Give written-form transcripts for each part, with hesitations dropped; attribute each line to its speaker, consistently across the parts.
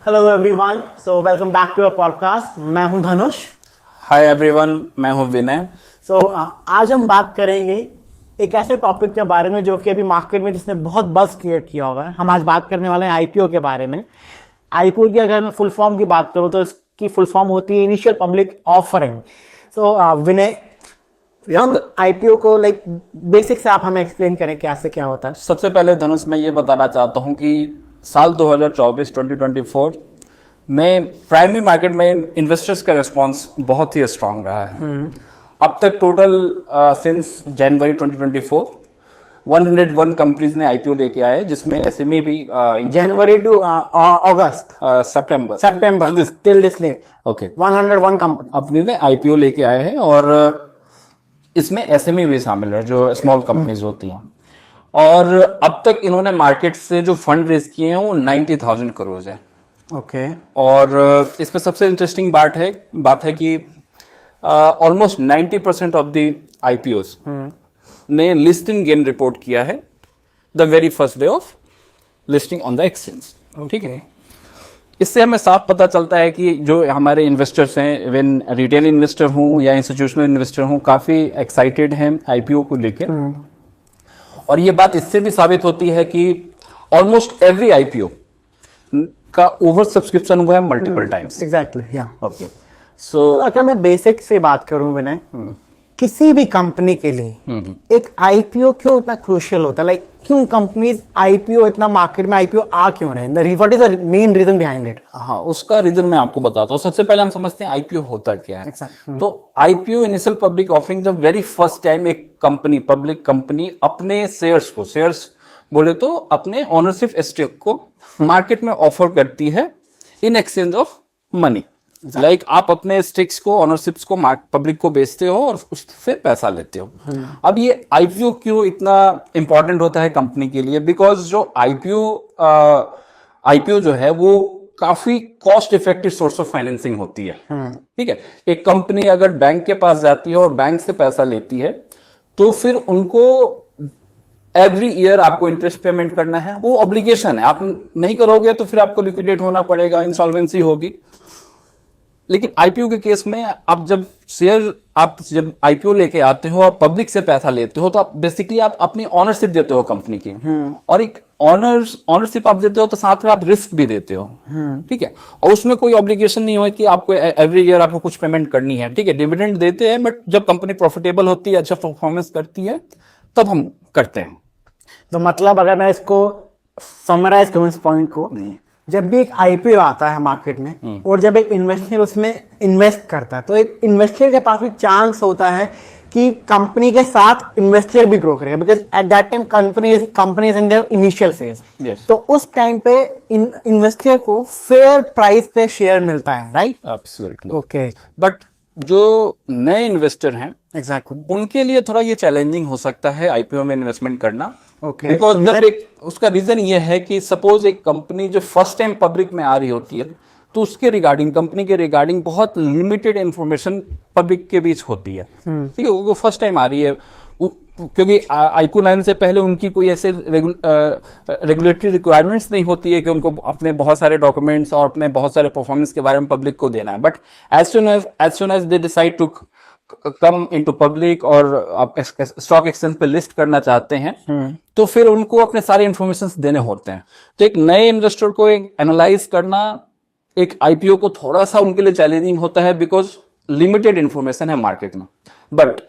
Speaker 1: Hello everyone, so welcome back to our podcast. मैं हूं धनुष।
Speaker 2: Hi everyone, मैं हूं विनय।
Speaker 1: आज हम बात करेंगे एक ऐसे टॉपिक के बारे में जो कि अभी मार्केट में जिसने बहुत बज़ क्रिएट किया होगा। हम आज बात करने वाले हैं आईपीओ के बारे में। आईपीओ की अगर मैं फुल फॉर्म की बात करूं तो इसकी फुल फॉर्म होती है इनिशियल पब्लिक ऑफरिंग। विनय, आईपीओ को बेसिक से आप हमें एक्सप्लेन करें क्या से क्या होता है।
Speaker 2: सबसे पहले धनुष मैं ये बताना चाहता हूं कि साल 2024 में प्राइमरी मार्केट में इन्वेस्टर्स का रिस्पांस बहुत ही स्ट्रांग रहा है। अब तक टोटल सिंस जनवरी 2024 101 कंपनीज ने आईपीओ लेके आए, जिसमें एसएमई भी
Speaker 1: जनवरी टू अगस्त
Speaker 2: सितंबर
Speaker 1: till this day
Speaker 2: okay
Speaker 1: 101 company
Speaker 2: अपने ने आईपीओ लेके आए हैं, और इसमें एसएमई भी शामिल है जो स्मॉल कंपनीज होती हैं। और अब तक इन्होंने मार्केट से जो फंड रेज किए हैं वो 90,000 करोड़ है।
Speaker 1: ओके
Speaker 2: और इसमें सबसे इंटरेस्टिंग बात है कि ऑलमोस्ट 90% ऑफ द आईपीओस ने लिस्टिंग गेन रिपोर्ट किया है the very first day of listing on the exchange. ठीक है, इससे हमें साफ पता चलता है कि जो हमारे इन्वेस्टर्स हैं, इवन रिटेल इन्वेस्टर हूं या इंस्टीट्यूशनल इन्वेस्टर हूं, काफी एक्साइटेड हैं आईपीओ को लेकर। और ये बात इससे भी साबित होती है कि ऑलमोस्ट एवरी आईपीओ का ओवर सब्सक्रिप्शन हुआ है मल्टीपल टाइम्स।
Speaker 1: एग्जैक्टली, या
Speaker 2: ओके। सो
Speaker 1: अगर मैं बेसिक से बात करूं विनय, किसी भी कंपनी के लिए एक आईपीओ क्यों इतना क्रूशियल होता है? क्यों कंपनीज आईपीओ इतना मार्केट में आईपीओ आ क्यों रहे हैं? What is the main reason behind it?
Speaker 2: हाँ, उसका रीजन मैं आपको बताता हूँ। सबसे पहले हम समझते हैं आईपीओ होता क्या है। तो IPO initial public offering, the very first time एक कंपनी, पब्लिक कंपनी अपने शेयर्स बोले तो अपने ओनरशिप स्टेक को मार्केट में ऑफर करती है इन एक्सचेंज ऑफ मनी। आप अपने स्टेक्स को, ओनरशिप्स को पब्लिक को बेचते हो और उससे पैसा लेते हो। अब ये आईपीओ क्यों इतना इंपॉर्टेंट होता है कंपनी के लिए? बिकॉज जो आईपीओ जो है वो काफी cost effective source of financing होती है। ठीक है, एक कंपनी अगर बैंक के पास जाती है और बैंक से पैसा लेती है तो फिर उनको एवरी ईयर आपको इंटरेस्ट पेमेंट करना है, वो ऑब्लिगेशन है। आप नहीं करोगे तो फिर आपको लिक्विडेट होना पड़ेगा, इंसॉल्वेंसी होगी। लेकिन आईपीओ के केस में आप जब आईपीओ लेके आते हो, आप पब्लिक से पैसा लेते हो, तो आप बेसिकली आप अपनी ऑनरशिप देते हो कंपनी की। और एक ऑनरशिप आप देते हो तो साथ में आप रिस्क भी देते हो। ठीक है, और उसमें कोई ऑब्लिगेशन नहीं हो कि आपको एवरी ईयर आपको कुछ पेमेंट करनी है। ठीक है, डिविडेंड देते हैं, बट जब कंपनी प्रॉफिटेबल होती है, अच्छा परफॉर्मेंस करती है, तब हम करते हैं।
Speaker 1: तो मतलब अगर मैं इसको समराइज करूं इस पॉइंट को, जब भी एक आईपीओ आता है मार्केट में और जब एक इन्वेस्टर उसमें इन्वेस्ट करता है, तो एक इन्वेस्टर के पास भी चांस होता है कि कंपनी के साथ इन्वेस्टर भी ग्रो करेगा, because at that time company is in their initial phase. तो उस टाइम पे इन्वेस्टर को फेयर प्राइस पे शेयर मिलता है, राइट?
Speaker 2: एब्सोल्युटली।
Speaker 1: ओके,
Speaker 2: बट जो नए इन्वेस्टर हैं,
Speaker 1: एग्जैक्टली,
Speaker 2: उनके लिए थोड़ा ये चैलेंजिंग हो सकता है आईपीओ में इन्वेस्टमेंट करना।
Speaker 1: ओके,
Speaker 2: बिकॉज उसका रीजन ये है कि सपोज एक कंपनी जो फर्स्ट टाइम पब्लिक में आ रही होती है, तो उसके रिगार्डिंग, कंपनी के रिगार्डिंग बहुत लिमिटेड इंफॉर्मेशन पब्लिक के बीच होती है। ठीक है, वो फर्स्ट टाइम आ रही है, क्योंकि आईपीओ लाइन से पहले उनकी कोई ऐसे रेगुलेटरी रिक्वायरमेंट्स नहीं होती है कि उनको अपने बहुत सारे डॉक्यूमेंट्स और अपने बहुत सारे परफॉर्मेंस के बारे में पब्लिक को देना है। But as soon as they decide to come into public और आप स्टॉक एक्सचेंज पे लिस्ट करना चाहते हैं, तो फिर उनको अपने सारे इंफॉर्मेशन देने होते हैं। तो एक नए इन्वेस्टर को एनालाइज करना एक आईपीओ को थोड़ा सा उनके लिए चैलेंजिंग होता है, बिकॉज लिमिटेड इंफॉर्मेशन है मार्केट में। बट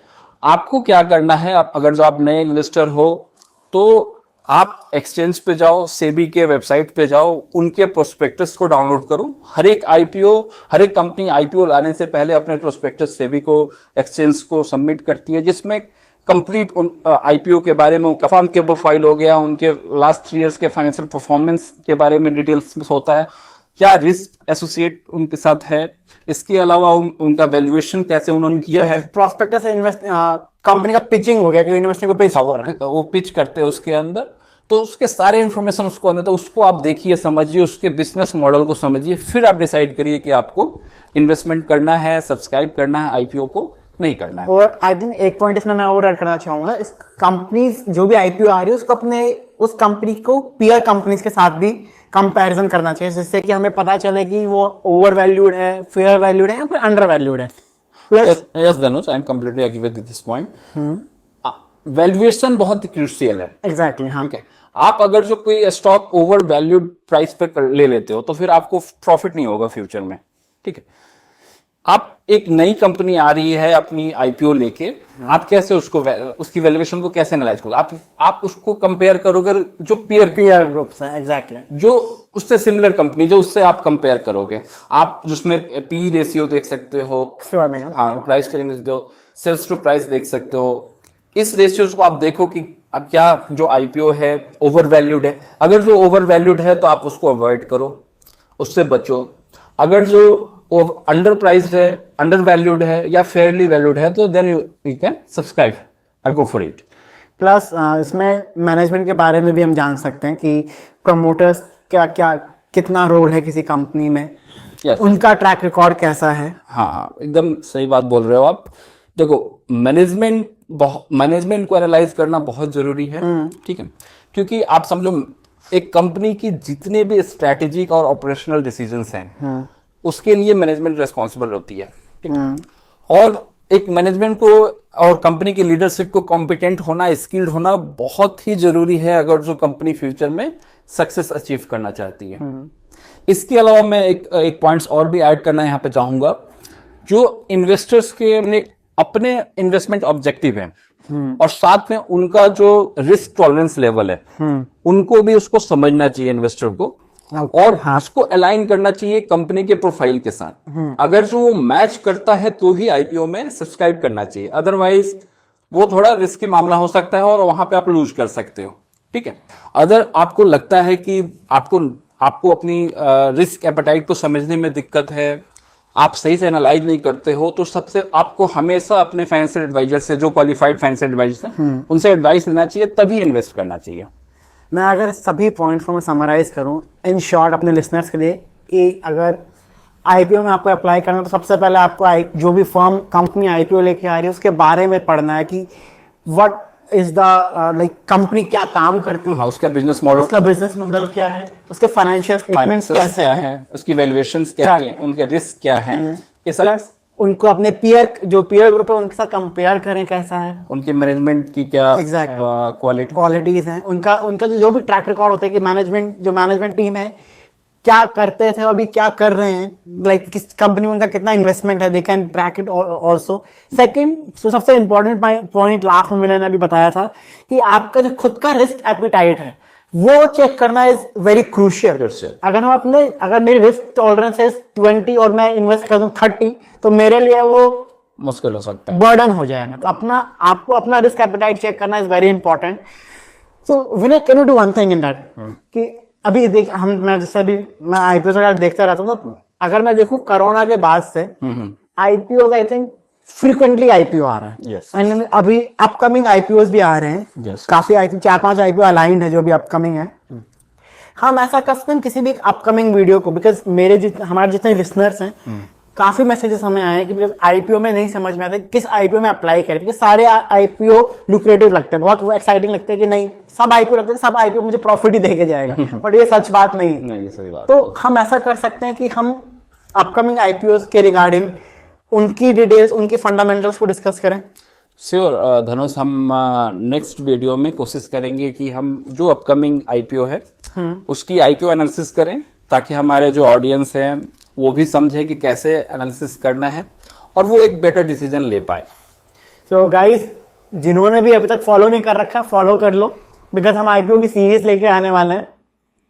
Speaker 2: आपको क्या करना है, अगर जो आप नए इन्वेस्टर हो तो आप एक्सचेंज पे जाओ, सेबी के वेबसाइट पे जाओ, उनके प्रोस्पेक्टस को डाउनलोड करो। हर एक कंपनी आईपीओ लाने से पहले अपने प्रोस्पेक्टस सेबी को, एक्सचेंज को सबमिट करती है, जिसमें कंप्लीट आईपीओ के बारे में फर्म के प्रोफाइल हो गया, उनके लास्ट 3 इयर्स के फाइनेंशियल परफॉर्मेंस के बारे में डिटेल्स होता है, क्या रिस्क एसोसिएट उनके साथ है, इसके अलावा उनका वैल्यूएशन कैसे उन्होंने किया है।
Speaker 1: प्रॉस्पेक्टस कंपनी का पिचिंग हो गया कि इन्वेस्टर को पैसा हो रहा है,
Speaker 2: वो पिच करते हैं उसके अंदर, तो उसके सारे इन्फॉर्मेशन उसको अंदर, तो उसको आप देखिए, समझिए, उसके बिजनेस मॉडल को समझिए, फिर आप डिसाइड करिए कि आपको इन्वेस्टमेंट करना है, सब्सक्राइब करना है आईपीओ को नहीं करना है।
Speaker 1: और आई थिंक एक पॉइंट इसमें मैं और ऐड करना चाहूंगा, इस कंपनी जो भी आईपीओ आ रही है उसको अपने उस कंपनी को पीयर कंपनीज के साथ भी कंपैरिजन करना चाहिए, जिससे कि हमें पता चले कि वो ओवर वैल्यूड है, फेयर वैल्यूड है या फिर अंडर वैल्यूड है।
Speaker 2: Yes, Dhanush, I am completely agree with this point. Valuation बहुत क्रूशियल है।
Speaker 1: एग्जैक्टली हाँ।
Speaker 2: Okay. आप अगर जो कोई स्टॉक ओवर वैल्यूड प्राइस पे ले लेते हो तो फिर आपको प्रॉफिट नहीं होगा फ्यूचर में, ठीक है। आप एक नई कंपनी आ रही है अपनी आईपीओ लेके, आप कैसे उसको उसकी वैल्यूएशन को कैसे एनालाइज करोगे? आप उसको कंपेयर करोगे जो पीयर
Speaker 1: ग्रुप्स हैं, एग्जैक्टली,
Speaker 2: जो उससे सिमिलर कंपनी जो उससे आप कंपेयर करोगे, आप जिसमें पी रेशियो देख सकते हो, हाँ प्राइस टू अर्निंग्स दो, सेल्स टू प्राइस देख सकते हो। इस रेशियोज को आप देखो कि अब क्या जो आईपीओ है ओवर वैल्यूड है। अगर जो ओवर वैल्यूड है तो आप उसको अवॉइड करो, उससे बचो। अगर जो अंडर प्राइस है, अंडर वैल्यूड है या फेयरली वैल्यूड है तो then you can subscribe and go for it.
Speaker 1: Plus इसमें मैनेजमेंट के बारे में भी हम जान सकते हैं कि प्रमोटर्स क्या क्या कितना रोल है किसी कंपनी में,
Speaker 2: Yes.
Speaker 1: उनका ट्रैक रिकॉर्ड कैसा है।
Speaker 2: हाँ, एकदम सही बात बोल रहे हो आप। देखो, मैनेजमेंट को एनालाइज करना बहुत जरूरी है, ठीक है, क्योंकि आप समझो एक कंपनी की जितने भी स्ट्रैटेजिक और ऑपरेशनल डिसीजंस हैं उसके लिए मैनेजमेंट रिस्पॉन्सिबल होती है, ठीक है। और एक मैनेजमेंट को और कंपनी की लीडरशिप को कॉम्पिटेंट होना, स्किल्ड होना बहुत ही जरूरी है अगर जो कंपनी फ्यूचर में सक्सेस अचीव करना चाहती है। इसके अलावा मैं एक पॉइंट्स और भी ऐड करना यहाँ पे चाहूंगा। जो इन्वेस्टर्स के अपने इन्वेस्टमेंट ऑब्जेक्टिव हैं और साथ में उनका जो रिस्क टॉलरेंस लेवल है, उनको भी उसको समझना चाहिए इन्वेस्टर को, और उसको अलाइन करना चाहिए कंपनी के प्रोफाइल के साथ। अगर जो वो मैच करता है तो ही आईपीओ में सब्सक्राइब करना चाहिए, अदरवाइज वो थोड़ा रिस्की मामला हो सकता है और वहां पे आप लूज कर सकते हो, ठीक है। अगर आपको लगता है कि आपको अपनी रिस्क एपेटाइट को समझने में दिक्कत है, आप सही से एनालाइज नहीं करते हो, तो सबसे आपको हमेशा अपने फाइनेंशियल एडवाइजर से, जो क्वालिफाइड फाइनेंशियल एडवाइजर हैं, उनसे एडवाइस लेना चाहिए, तभी इन्वेस्ट करना चाहिए।
Speaker 1: मैं अगर सभी पॉइंट्स को मैं समराइज करूं इन शॉर्ट अपने लिसनर्स के लिए, कि अगर आईपीओ में आपको अप्लाई करना है तो सबसे पहले आपको जो भी फर्म कंपनी आईपीओ लेके आ रही है उसके बारे में पढ़ना है कि what is the like company क्या काम करती है,
Speaker 2: उसका बिजनेस मॉडल,
Speaker 1: उसका बिजनेस मॉडल क्या है, उसके फाइनेंशियल स्टेटमेंट्स कैसे
Speaker 2: हैं, उसकी वैल्यूएशंस क्या हैं, उनके रिस्क क्या हैं, ये सब
Speaker 1: उनको अपने पीयर ग्रुप है उनके साथ कंपेयर करें कैसा है,
Speaker 2: उनके मैनेजमेंट की क्या
Speaker 1: क्वालिटीज हैं, उनका जो भी ट्रैक रिकॉर्ड होता है कि मैनेजमेंट टीम है क्या करते थे अभी क्या कर रहे हैं, लाइक किस कंपनी में उनका कितना इन्वेस्टमेंट है, they can track it also. Second, सबसे इंपॉर्टेंट पॉइंट लास्ट में मैंने अभी बताया था कि आपका जो खुद का रिस्क एपिटाइट है वो चेक करना इज वेरी क्रूशियल। अगर मेरी रिस्क टॉलरेंस है 20 और मैं इन्वेस्ट कर दूं 30, तो मेरे लिए वो
Speaker 2: मुश्किल हो सकता है,
Speaker 1: बर्डन हो जाएगा। तो आपको अपना रिस्क एपिटाइट चेक करना is very important. So Vinay, can you do one thing in that कि अभी देख मैं आईपीओ से देखता रहता हूँ, तो अगर मैं देखूं कोरोना के बाद से आईपीओ का आई थिंक फ्रीक्वेंटली आईपीओ आ रहा है। एंड अभी अपकमिंग आईपीओज भी आ रहे हैं, काफी आई थिंक 4-5 आईपीओ अलाइंड है जो भी अपकमिंग है। हम ऐसा कर सकते हैं किसी भी अपकमिंग वीडियो को, बिकॉज हमारे जितने लिसनर्स हैं काफी मैसेजेस हमें आए हैं कि आईपीओ में नहीं समझ में आता किस आईपीओ में अप्लाई करें, क्योंकि सारे आईपीओ लुक्रेटिव लगते हैं, बहुत एक्साइटिंग लगते हैं कि नहीं सब आईपीओ लगते हैं सब आईपीओ मुझे प्रॉफिट ही देके जाएगा, बट ये सच बात नहीं,
Speaker 2: ये सही बात।
Speaker 1: तो हम ऐसा कर सकते हैं कि हम अपकमिंग आईपीओ के रिगार्डिंग उनकी डिटेल्स, उनकी फंडामेंटल्स को डिस्कस करें।
Speaker 2: श्योर धनुष, हम नेक्स्ट वीडियो में कोशिश करेंगे कि हम जो अपकमिंग आईपीओ है उसकी आईपीओ एनालिसिस करें, ताकि हमारे जो ऑडियंस है वो भी समझे कि कैसे एनालिसिस करना है और वो एक बेटर डिसीजन ले पाए।
Speaker 1: सो गाइस, जिन्होंने भी अभी तक फॉलो नहीं कर रखा फॉलो कर लो, बिकॉज हम आईपीओ की सीरीज लेके आने वाले हैं।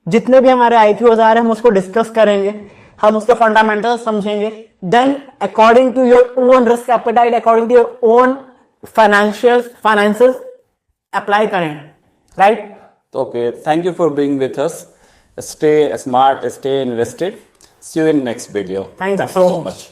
Speaker 1: जितने भी हमारे आईपीओ आ रहे हैं हम उसको डिस्कस करेंगे, हम उसके फंडामेंटल्स समझेंगे, then according to your own risk appetite, according to your own finances apply करें, right?
Speaker 2: Okay, thank you for being with us. Stay smart, stay invested. See you in next video.
Speaker 1: Thanks so much.